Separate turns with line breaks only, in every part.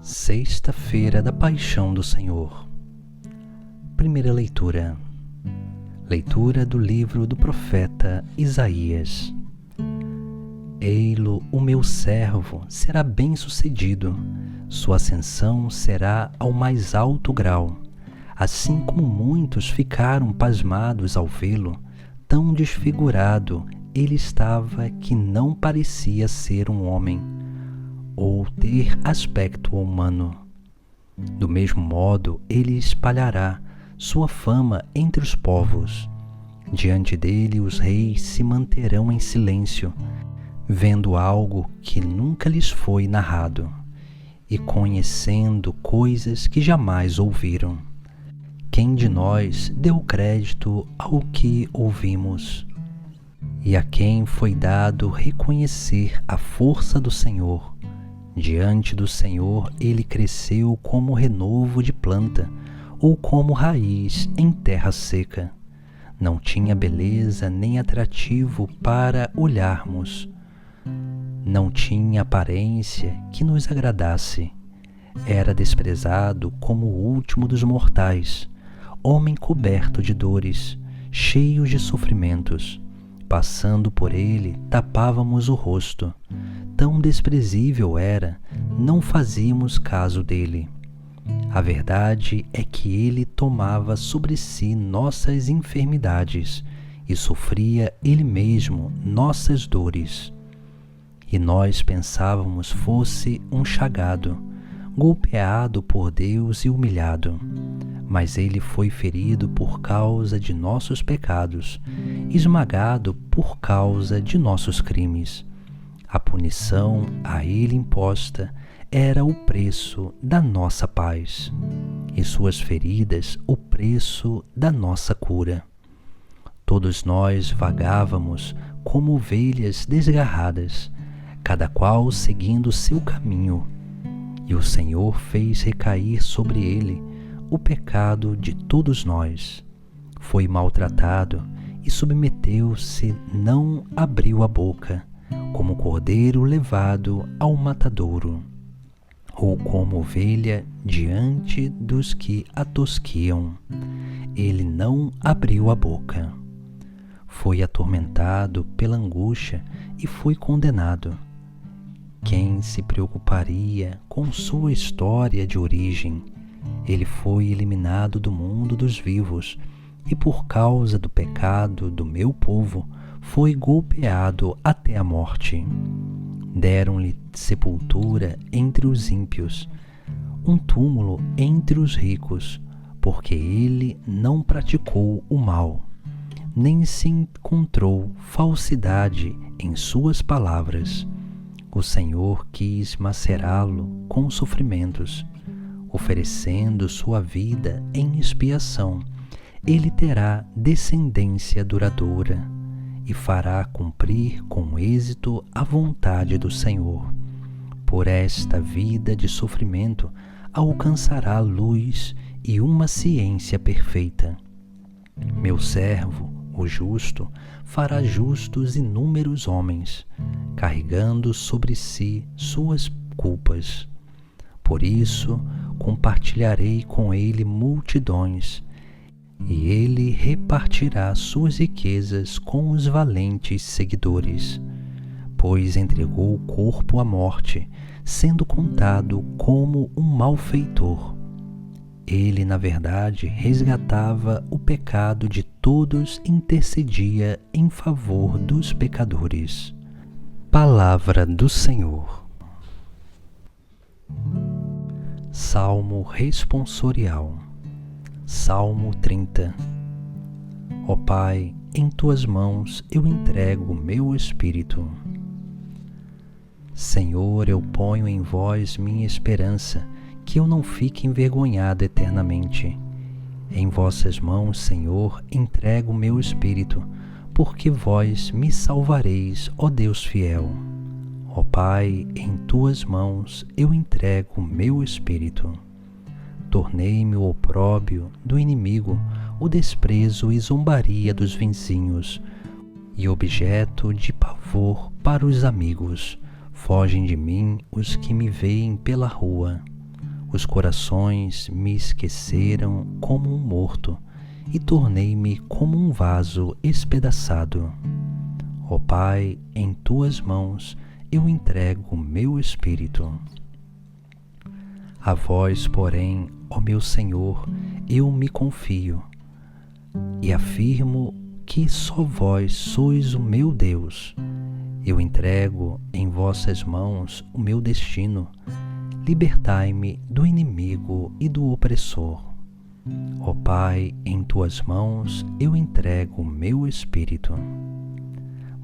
Sexta-feira da Paixão do Senhor. Primeira leitura. Leitura do livro do profeta Isaías. Ei-lo, o meu servo, será bem-sucedido, sua ascensão será ao mais alto grau. Assim como muitos ficaram pasmados ao vê-lo, tão desfigurado ele estava que não parecia ser um homem, ou ter aspecto humano. Do mesmo modo, ele espalhará sua fama entre os povos. Diante dele, os reis se manterão em silêncio, vendo algo que nunca lhes foi narrado, e conhecendo coisas que jamais ouviram. Quem de nós deu crédito ao que ouvimos? E a quem foi dado reconhecer a força do Senhor? Diante do Senhor ele cresceu como renovo de planta, ou como raiz em terra seca. Não tinha beleza nem atrativo para olharmos. Não tinha aparência que nos agradasse. Era desprezado como o último dos mortais, homem coberto de dores, cheio de sofrimentos. Passando por ele, tapávamos o rosto. Tão desprezível era, não fazíamos caso dele. A verdade é que ele tomava sobre si nossas enfermidades e sofria ele mesmo nossas dores. E nós pensávamos fosse um chagado, golpeado por Deus e humilhado. Mas ele foi ferido por causa de nossos pecados, esmagado por causa de nossos crimes. A punição a ele imposta era o preço da nossa paz, e suas feridas o preço da nossa cura. Todos nós vagávamos como ovelhas desgarradas, cada qual seguindo seu caminho, e o Senhor fez recair sobre ele o pecado de todos nós. Foi maltratado e submeteu-se, não abriu a boca, como cordeiro levado ao matadouro, ou como ovelha diante dos que a tosquiam. Ele não abriu a boca. Foi atormentado pela angústia e foi condenado. Quem se preocuparia com sua história de origem? Ele foi eliminado do mundo dos vivos, e por causa do pecado do meu povo, foi golpeado até a morte. Deram-lhe sepultura entre os ímpios, um túmulo entre os ricos, porque ele não praticou o mal, nem se encontrou falsidade em suas palavras. O Senhor quis macerá-lo com sofrimentos, oferecendo sua vida em expiação. Ele terá descendência duradoura e fará cumprir com êxito a vontade do Senhor. Por esta vida de sofrimento alcançará luz e uma ciência perfeita. Meu servo, o justo, fará justos inúmeros homens, carregando sobre si suas culpas. Por isso, compartilharei com ele multidões, e ele repartirá suas riquezas com os valentes seguidores, pois entregou o corpo à morte, sendo contado como um malfeitor. Ele, na verdade, resgatava o pecado de todos e intercedia em favor dos pecadores. Palavra do Senhor. Salmo responsorial. Salmo 30. Ó Pai, em tuas mãos eu entrego o meu espírito. Senhor, eu ponho em vós minha esperança, que eu não fique envergonhado eternamente. Em vossas mãos, Senhor, entrego o meu espírito, porque vós me salvareis, ó Deus fiel. Ó Pai, em tuas mãos eu entrego o meu espírito. Tornei-me o opróbio do inimigo, o desprezo e zombaria dos vizinhos, e objeto de pavor para os amigos. Fogem de mim os que me veem pela rua. Os corações me esqueceram como um morto e tornei-me como um vaso espedaçado. Ó Pai, em tuas mãos eu entrego meu espírito. A vós, porém, ó meu Senhor, eu me confio e afirmo que só vós sois o meu Deus. Eu entrego em vossas mãos o meu destino. Libertai-me do inimigo e do opressor. Ó Pai, em tuas mãos eu entrego o meu espírito.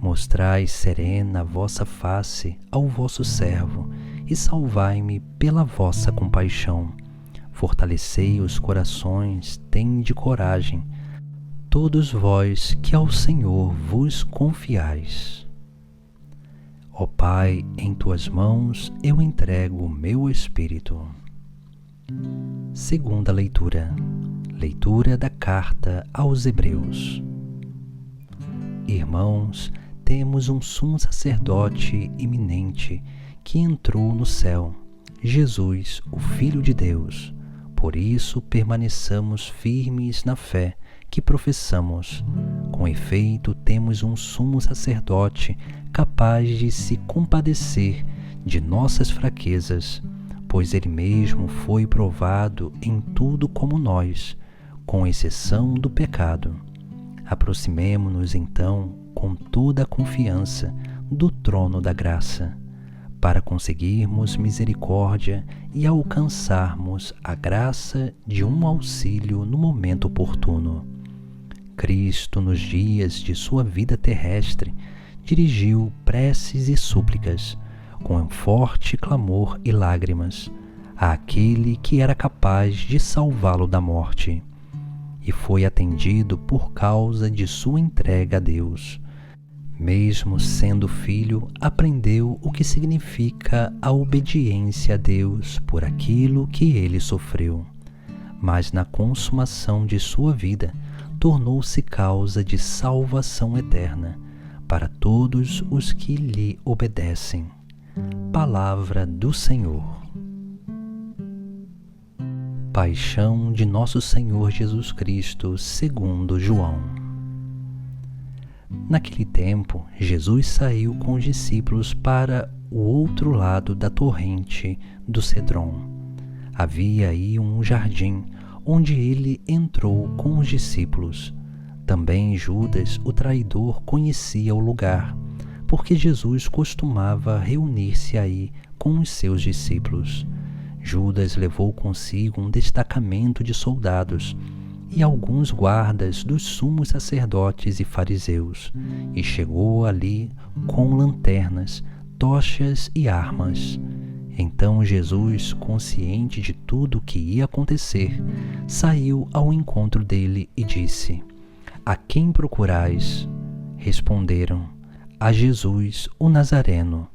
Mostrai serena a vossa face ao vosso servo e salvai-me pela vossa compaixão. Fortalecei os corações, tende coragem, todos vós que ao Senhor vos confiais. Ó Pai, em tuas mãos eu entrego o meu espírito. Segunda leitura. Leitura da carta aos Hebreus. Irmãos, temos um sumo sacerdote iminente que entrou no céu, Jesus, o Filho de Deus. Por isso permaneçamos firmes na fé que professamos. Com efeito, temos um sumo sacerdote capaz de se compadecer de nossas fraquezas, pois ele mesmo foi provado em tudo como nós, com exceção do pecado. Aproximemo-nos então com toda a confiança do trono da graça, para conseguirmos misericórdia e alcançarmos a graça de um auxílio no momento oportuno. Cristo, nos dias de sua vida terrestre, dirigiu preces e súplicas, com forte clamor e lágrimas, àquele que era capaz de salvá-lo da morte, e foi atendido por causa de sua entrega a Deus. Mesmo sendo filho, aprendeu o que significa a obediência a Deus por aquilo que ele sofreu. Mas na consumação de sua vida, tornou-se causa de salvação eterna para todos os que lhe obedecem. Palavra do Senhor. Paixão de Nosso Senhor Jesus Cristo, segundo João. Naquele tempo, Jesus saiu com os discípulos para o outro lado da torrente do Cedron. Havia aí um jardim, onde ele entrou com os discípulos. Também Judas, o traidor, conhecia o lugar, porque Jesus costumava reunir-se aí com os seus discípulos. Judas levou consigo um destacamento de soldados e alguns guardas dos sumos sacerdotes e fariseus, e chegou ali com lanternas, tochas e armas. Então Jesus, consciente de tudo o que ia acontecer, saiu ao encontro dele e disse: A quem procurais? Responderam: A Jesus, o Nazareno.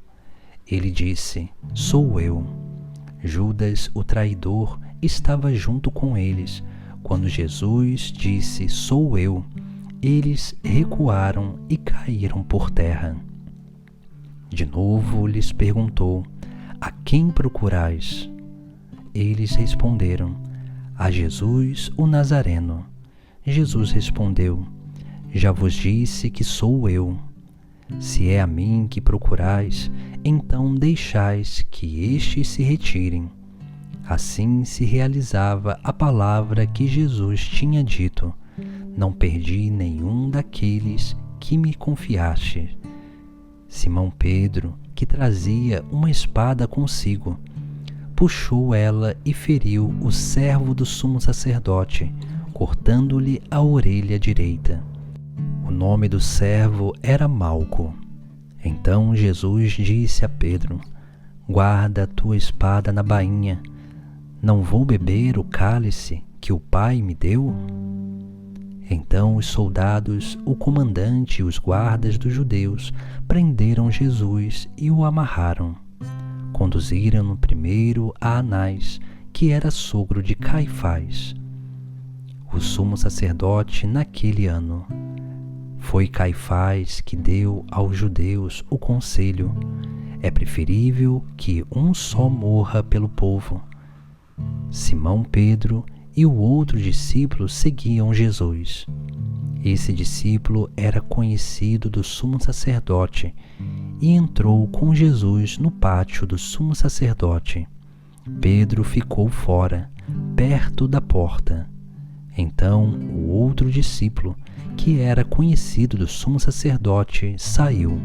Ele disse: Sou eu. Judas, o traidor, estava junto com eles. Quando Jesus disse: Sou eu, eles recuaram e caíram por terra. De novo lhes perguntou: A quem procurais? Eles responderam: A Jesus, o Nazareno. Jesus respondeu: Já vos disse que sou eu. Se é a mim que procurais, então deixais que estes se retirem. Assim se realizava a palavra que Jesus tinha dito: Não perdi nenhum daqueles que me confiaste. Simão Pedro, que trazia uma espada consigo, puxou ela e feriu o servo do sumo sacerdote, cortando-lhe a orelha direita. O nome do servo era Malco. Então Jesus disse a Pedro: Guarda a tua espada na bainha. Não vou beber o cálice que o Pai me deu? Então os soldados, o comandante e os guardas dos judeus prenderam Jesus e o amarraram. Conduziram-no primeiro a Anás, que era sogro de Caifás, o sumo sacerdote naquele ano. Foi Caifás que deu aos judeus o conselho: é preferível que um só morra pelo povo Simão Pedro e o outro discípulo seguiam Jesus. Esse discípulo era conhecido do sumo sacerdote e entrou com Jesus no pátio do sumo sacerdote. Pedro ficou fora, perto da porta. Então o outro discípulo, que era conhecido do sumo sacerdote, saiu,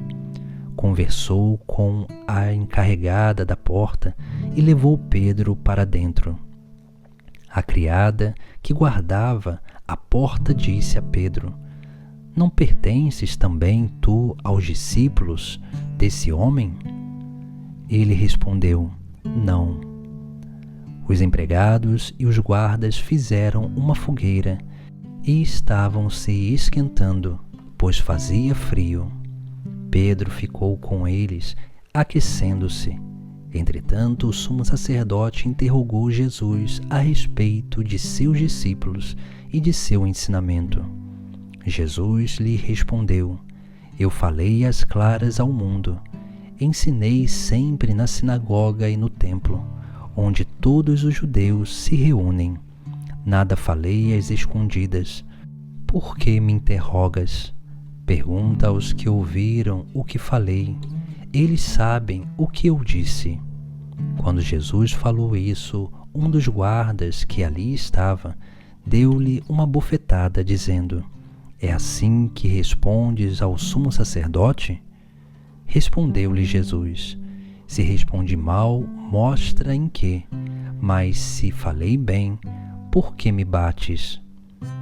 conversou com a encarregada da porta e levou Pedro para dentro. A criada que guardava a porta disse a Pedro: Não pertences também tu aos discípulos desse homem? Ele respondeu: Não. Os empregados e os guardas fizeram uma fogueira e estavam se esquentando, pois fazia frio. Pedro ficou com eles, aquecendo-se. Entretanto, o sumo sacerdote interrogou Jesus a respeito de seus discípulos e de seu ensinamento. Jesus lhe respondeu: Eu falei às claras ao mundo. Ensinei sempre na sinagoga e no templo, onde todos os judeus se reúnem. Nada falei às escondidas. Por que me interrogas? Pergunta aos que ouviram o que falei. Eles sabem o que eu disse. Quando Jesus falou isso, um dos guardas que ali estava deu-lhe uma bofetada, dizendo: É assim que respondes ao sumo sacerdote? Respondeu-lhe Jesus: Se respondi mal, mostra em que. Mas se falei bem, por que me bates?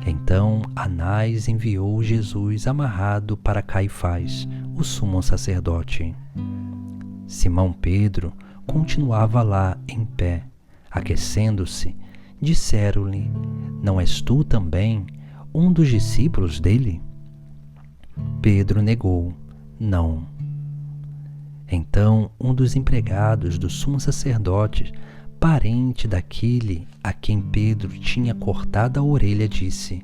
Então Anás enviou Jesus amarrado para Caifás, o sumo sacerdote. Simão Pedro continuava lá em pé, aquecendo-se. Disseram-lhe: Não és tu também um dos discípulos dele? Pedro negou: Não. Então um dos empregados do sumo sacerdote, parente daquele a quem Pedro tinha cortado a orelha, disse: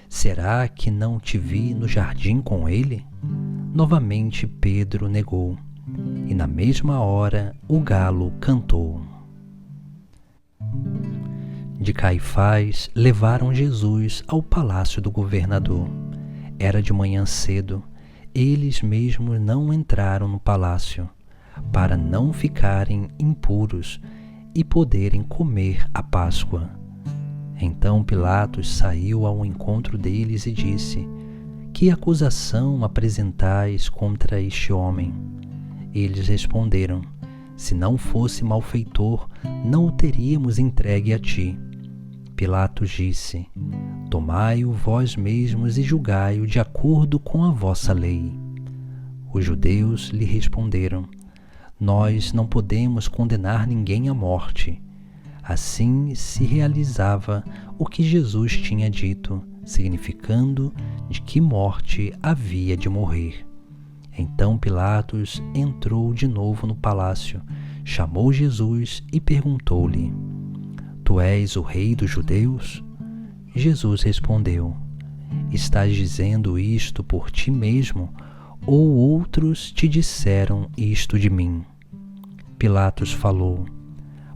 Será que não te vi no jardim com ele? Novamente Pedro negou, e na mesma hora o galo cantou. De Caifás levaram Jesus ao palácio do governador. Era de manhã cedo. Eles mesmos não entraram no palácio, para não ficarem impuros e poderem comer a Páscoa. Então Pilatos saiu ao encontro deles e disse: Que acusação apresentais contra este homem? Eles responderam: Se não fosse malfeitor, não o teríamos entregue a ti. Pilatos disse: Tomai-o vós mesmos e julgai-o de acordo com a vossa lei. Os judeus lhe responderam: Nós não podemos condenar ninguém à morte. Assim se realizava o que Jesus tinha dito, significando de que morte havia de morrer. Então Pilatos entrou de novo no palácio, chamou Jesus e perguntou-lhe: Tu és o rei dos judeus? Jesus respondeu: Estás dizendo isto por ti mesmo, ou outros te disseram isto de mim? Pilatos falou: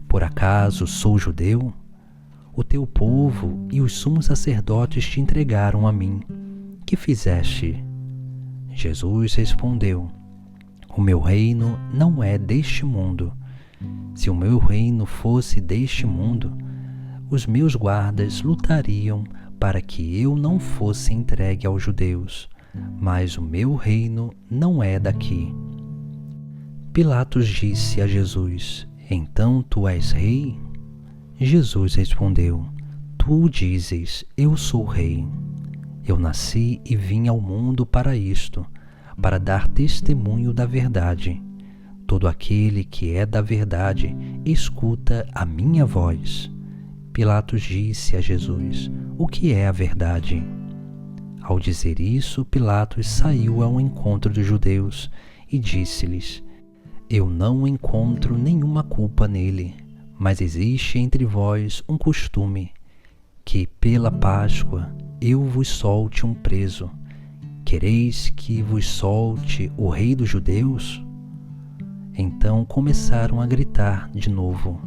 Por acaso sou judeu? O teu povo e os sumos sacerdotes te entregaram a mim. Que fizeste? Jesus respondeu: O meu reino não é deste mundo. Se o meu reino fosse deste mundo, os meus guardas lutariam para que eu não fosse entregue aos judeus, mas o meu reino não é daqui. Pilatos disse a Jesus: Então tu és rei? Jesus respondeu: Tu dizes, eu sou rei. Eu nasci e vim ao mundo para isto, para dar testemunho da verdade. Todo aquele que é da verdade escuta a minha voz. Pilatos disse a Jesus: O que é a verdade? Ao dizer isso, Pilatos saiu ao encontro dos judeus e disse-lhes: Eu não encontro nenhuma culpa nele, mas existe entre vós um costume, que pela Páscoa eu vos solte um preso. Quereis que vos solte o rei dos judeus? Então começaram a gritar de novo: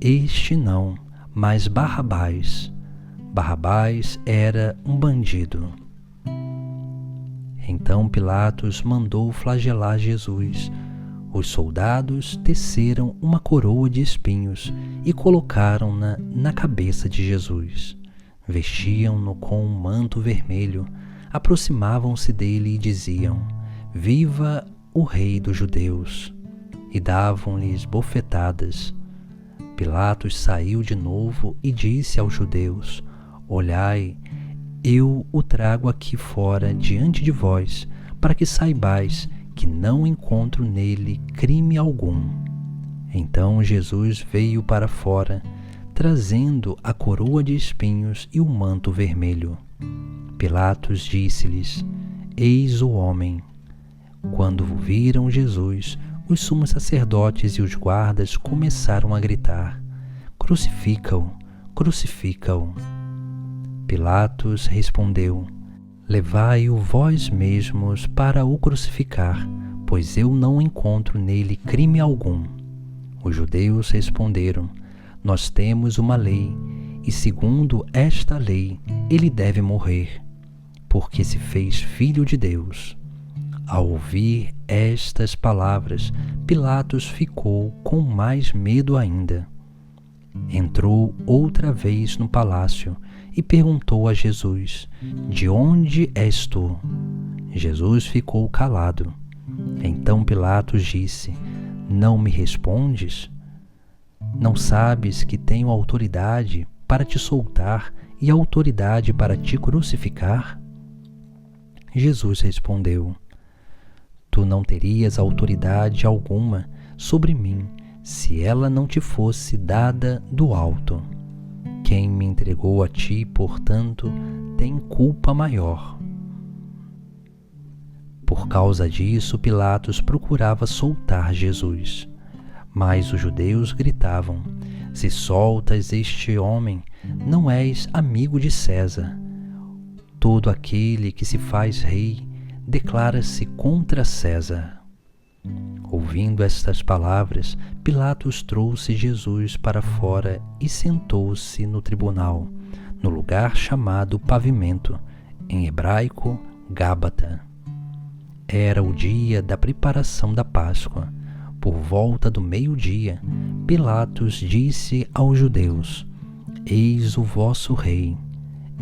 este não, mas Barrabás. Barrabás era um bandido. Então Pilatos mandou flagelar Jesus. Os soldados teceram uma coroa de espinhos e colocaram-na na cabeça de Jesus. Vestiam-no com um manto vermelho, aproximavam-se dele e diziam: Viva o Rei dos Judeus! E davam-lhes bofetadas. Pilatos saiu de novo e disse aos judeus: Olhai, eu o trago aqui fora diante de vós, para que saibais que não encontro nele crime algum. Então Jesus veio para fora, trazendo a coroa de espinhos e o manto vermelho. Pilatos disse-lhes: Eis o homem. Quando viram Jesus, os sumos sacerdotes e os guardas começaram a gritar: Crucifica-o, crucifica-o. Pilatos respondeu: Levai-o vós mesmos para o crucificar, pois eu não encontro nele crime algum. Os judeus responderam: Nós temos uma lei, e segundo esta lei ele deve morrer, porque se fez filho de Deus. Ao ouvir estas palavras, Pilatos ficou com mais medo ainda. Entrou outra vez no palácio e perguntou a Jesus: De onde és tu? Jesus ficou calado. Então Pilatos disse: Não me respondes? Não sabes que tenho autoridade para te soltar e autoridade para te crucificar? Jesus respondeu: Tu não terias autoridade alguma sobre mim se ela não te fosse dada do alto. Quem me entregou a ti, portanto, tem culpa maior. Por causa disso, Pilatos procurava soltar Jesus. Mas os judeus gritavam: Se soltas este homem, não és amigo de César. Todo aquele que se faz rei declara-se contra César. Ouvindo estas palavras, Pilatos trouxe Jesus para fora e sentou-se no tribunal, no lugar chamado Pavimento, em hebraico, Gábata. Era o dia da preparação da Páscoa. Por volta do meio-dia, Pilatos disse aos judeus: Eis o vosso rei.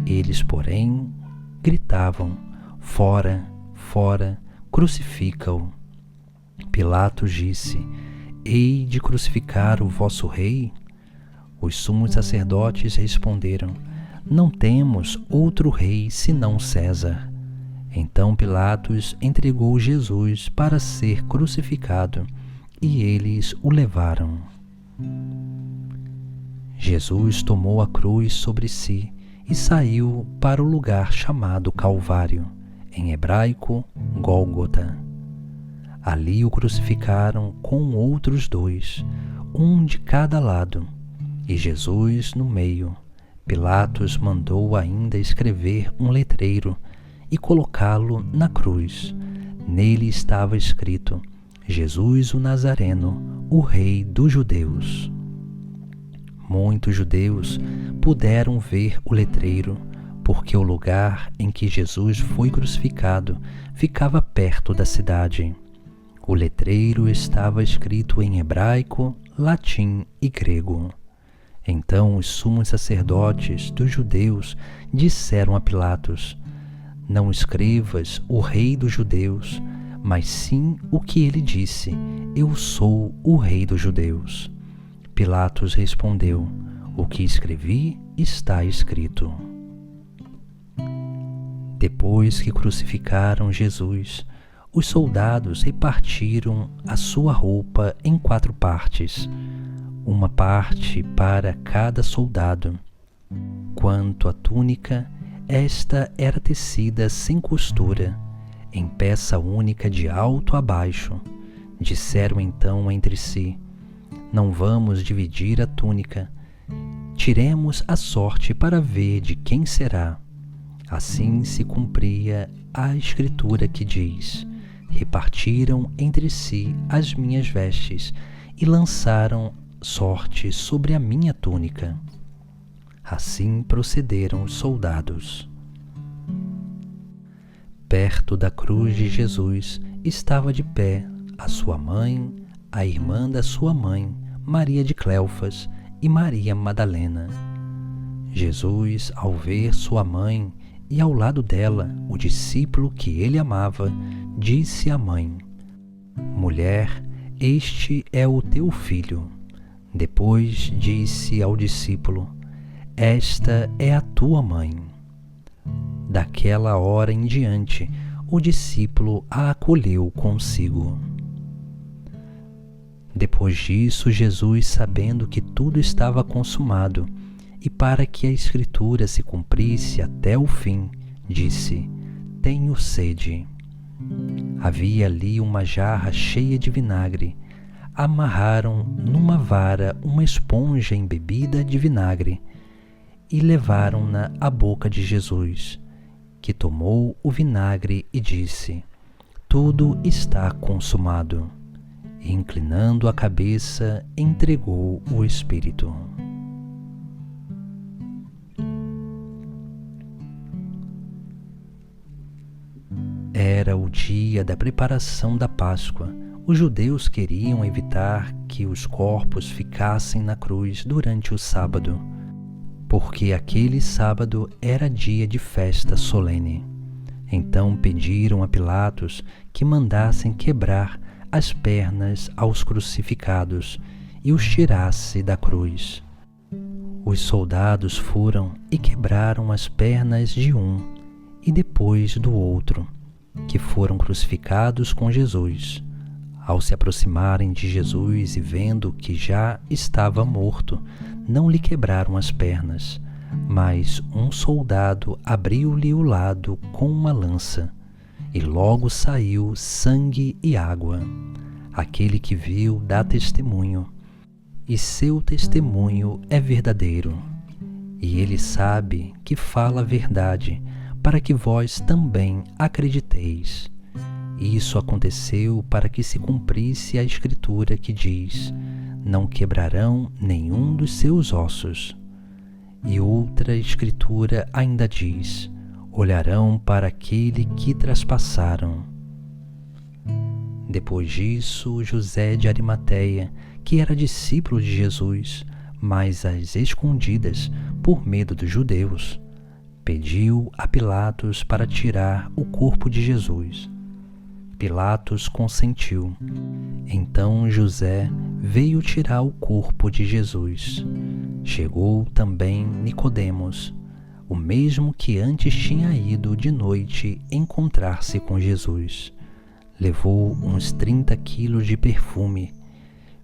Eles, porém, gritavam: Fora, fora, crucifica-o. Pilatos disse: Hei de crucificar o vosso rei? Os sumos sacerdotes responderam: Não temos outro rei senão César. Então Pilatos entregou Jesus para ser crucificado, e eles o levaram. Jesus tomou a cruz sobre si e saiu para o lugar chamado Calvário, em hebraico, Gólgota. Ali o crucificaram com outros dois, um de cada lado, e Jesus no meio. Pilatos mandou ainda escrever um letreiro e colocá-lo na cruz. Nele estava escrito: Jesus o Nazareno, o Rei dos Judeus. Muitos judeus puderam ver o letreiro, porque o lugar em que Jesus foi crucificado ficava perto da cidade. O letreiro estava escrito em hebraico, latim e grego. Então os sumos sacerdotes dos judeus disseram a Pilatos: Não escrevas o Rei dos Judeus, mas sim o que ele disse: Eu sou o Rei dos Judeus. Pilatos respondeu: O que escrevi está escrito. Depois que crucificaram Jesus, os soldados repartiram a sua roupa em 4 partes, uma parte para cada soldado. Quanto à túnica, esta era tecida sem costura, em peça única de alto a baixo. Disseram então entre si: Não vamos dividir a túnica. Tiremos a sorte para ver de quem será. Assim se cumpria a escritura que diz: Repartiram entre si as minhas vestes e lançaram sorte sobre a minha túnica. Assim procederam os soldados. Perto da cruz de Jesus estava de pé a sua mãe, a irmã da sua mãe, Maria de Cleofas, e Maria Madalena. Jesus, ao ver sua mãe e ao lado dela o discípulo que ele amava, disse à mãe: Mulher, este é o teu filho. Depois disse ao discípulo: Esta é a tua mãe. Daquela hora em diante, o discípulo a acolheu consigo. Depois disso, Jesus, sabendo que tudo estava consumado, e para que a Escritura se cumprisse até o fim, disse: Tenho sede. Havia ali uma jarra cheia de vinagre. Amarraram numa vara uma esponja embebida de vinagre e levaram-na à boca de Jesus, que tomou o vinagre e disse: Tudo está consumado. E, inclinando a cabeça, entregou o Espírito. Era o dia da preparação da Páscoa. Os judeus queriam evitar que os corpos ficassem na cruz durante o sábado, porque aquele sábado era dia de festa solene. Então pediram a Pilatos que mandassem quebrar as pernas aos crucificados e os tirasse da cruz. Os soldados foram e quebraram as pernas de um e depois do outro, que foram crucificados com Jesus. Ao se aproximarem de Jesus e vendo que já estava morto, não lhe quebraram as pernas, mas um soldado abriu-lhe o lado com uma lança, e logo saiu sangue e água. Aquele que viu dá testemunho, e seu testemunho é verdadeiro. E ele sabe que fala a verdade, para que vós também acrediteis. Isso aconteceu para que se cumprisse a Escritura que diz: Não quebrarão nenhum dos seus ossos. E outra Escritura ainda diz: Olharão para aquele que traspassaram. Depois disso, José de Arimateia, que era discípulo de Jesus, mas às escondidas, por medo dos judeus, pediu a Pilatos para tirar o corpo de Jesus. Pilatos consentiu. Então José veio tirar o corpo de Jesus. Chegou também Nicodemos, o mesmo que antes tinha ido de noite encontrar-se com Jesus. Levou uns 30 quilos de perfume,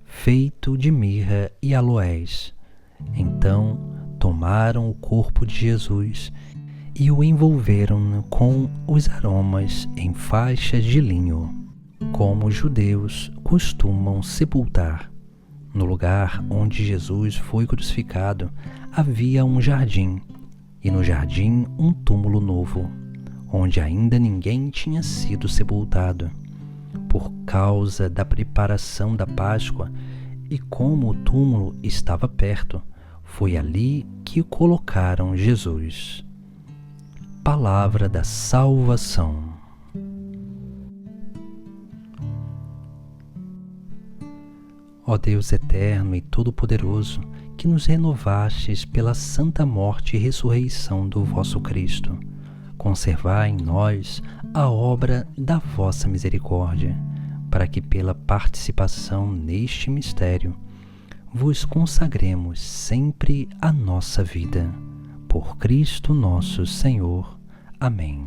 feito de mirra e aloés. Então tomaram o corpo de Jesus e o envolveram com os aromas em faixas de linho, como os judeus costumam sepultar. No lugar onde Jesus foi crucificado havia um jardim, e no jardim um túmulo novo, onde ainda ninguém tinha sido sepultado. Por causa da preparação da Páscoa e como o túmulo estava perto, foi ali que colocaram Jesus. Palavra da salvação. Ó Deus eterno e todo-poderoso, que nos renovastes pela santa morte e ressurreição do vosso Cristo, conservai em nós a obra da vossa misericórdia, para que pela participação neste mistério vos consagremos sempre a nossa vida. Por Cristo nosso Senhor. Amém.